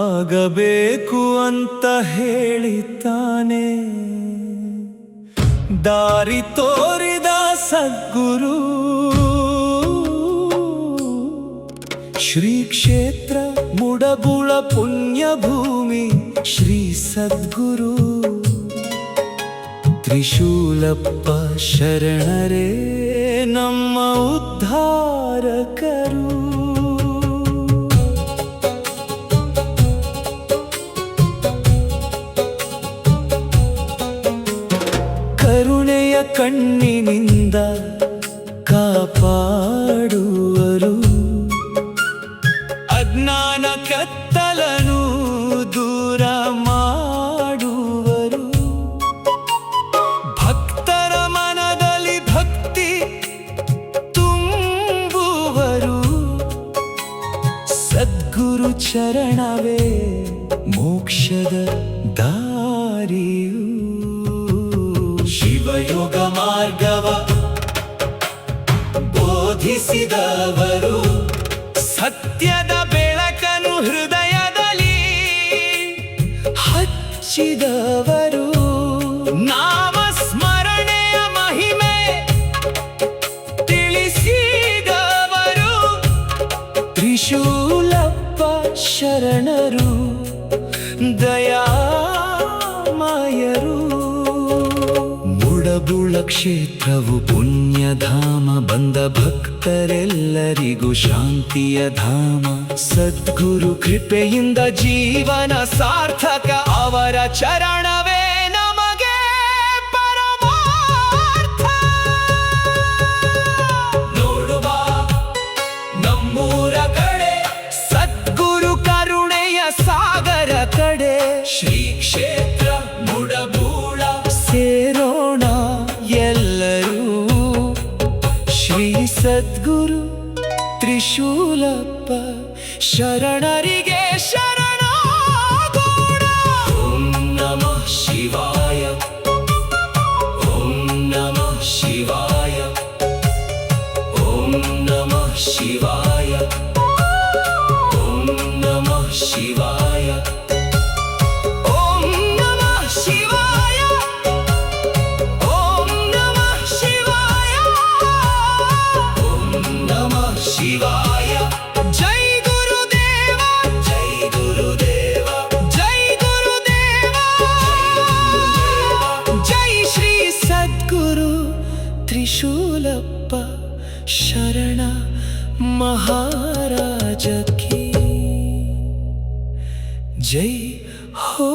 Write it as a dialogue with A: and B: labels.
A: ಆಗಬೇಕು ಅಂತ ಹೇಳಿದ್ದಾನೆ. ದಾರಿ ತೋರಿದ ಸದ್ಗುರು ಶ್ರೀ ಕ್ಷೇತ್ರ ಮುಡಬುಳ ಪುಣ್ಯ ಭೂಮಿ ಶ್ರೀ ಸದ್ಗುರು ತ್ರಿಶೂಲಪ್ಪ ಶರಣರೇ ನಮ್ಮ ಉದ್ಧಾರಕರು. ಕರುಣೆಯ ಕಣ್ಣಿನಿಂದ ಕಾಪಾಡುವರು, ಅಜ್ಞಾನ ಕತ್ತಲನು ದೂರ ಮಾಡುವರು. ಭಕ್ತರ ಮನದಲ್ಲಿ ಭಕ್ತಿ ತುಂಬುವರು. ಸದ್ಗುರು ಚರಣವೇ ಮೋಕ್ಷದ ದಾರಿಯು. ಶಿವಯೋಗ ಮಾರ್ಗವ ಬೋಧಿಸಿದವರು, ಸತ್ಯದ ಬೆಳಕನ್ನು ಹೃದಯದಲ್ಲಿ ಹಚ್ಚಿದವರು. ನಾಮ ಸ್ಮರಣೆಯ ಮಹಿಮೆ ತಿಳಿಸಿದವರು, ತ್ರಿಶೂಲಪ್ಪ ಶರಣರು ದಯಾಮಯರು. ಮುಡಬುಳ ಕ್ಷೇತ್ರವು ಪುಣ್ಯಧಾಮ, ಬಂದ ಭಕ್ತರೆಲ್ಲರಿಗೂ ಶಾಂತಿಯ ಧಾಮ. ಸದ್ಗುರು ಕೃಪೆಯಿಂದ ಜೀವನ ಸಾರ್ಥಕ, ಅವರ ಚರಣವೇ ನಮಗೆ ಪರಮಾರ್ಥ. ನೋಡುವ ನಮ್ಮೂರ ಕಡೆ, ಸದ್ಗುರು ಕರುಣೆಯ ಸಾಗರ ಕಡೆ. ಶ್ರೀ ಕ್ಷೇತ್ರ ಮುಡಬುಳ ಸೇರೋಣ ಎಲ್ಲರೂ. ಶ್ರೀ ಸದ್ಗುರು ತ್ರಿಶೂಲಪ್ಪ ಶರಣರಿಗೆ ಶರಣಾಗೋಣ. ಓಂ ನಮಃ ಶಿವಾಯ, ಓಂ ನಮಃ ಶಿವಾಯ, ಓಂ ನಮಃ ಶಿವಾಯ, ಓಂ ನಮಃ ಶಿವಾಯ, ಓಂ ನಮಃ ಶಿವಾಯ, ಓಂ ನಮಃ ಶಿವಾಯ, ಓಂ ನಮಃ ಶಿವಾಯ. ಜೈ ಗುರುದೇವ, ಜೈ ಗುರುದೇವ, ಜೈ ಗುರುದೇವ, ಜೈ ಶ್ರೀ ಸದ್ಗುರು ತ್ರಿಶೂಲಪ್ಪ ಶರಣ ಮಹಾರಾಜ ಕಿ ಜೈ ಹೋ.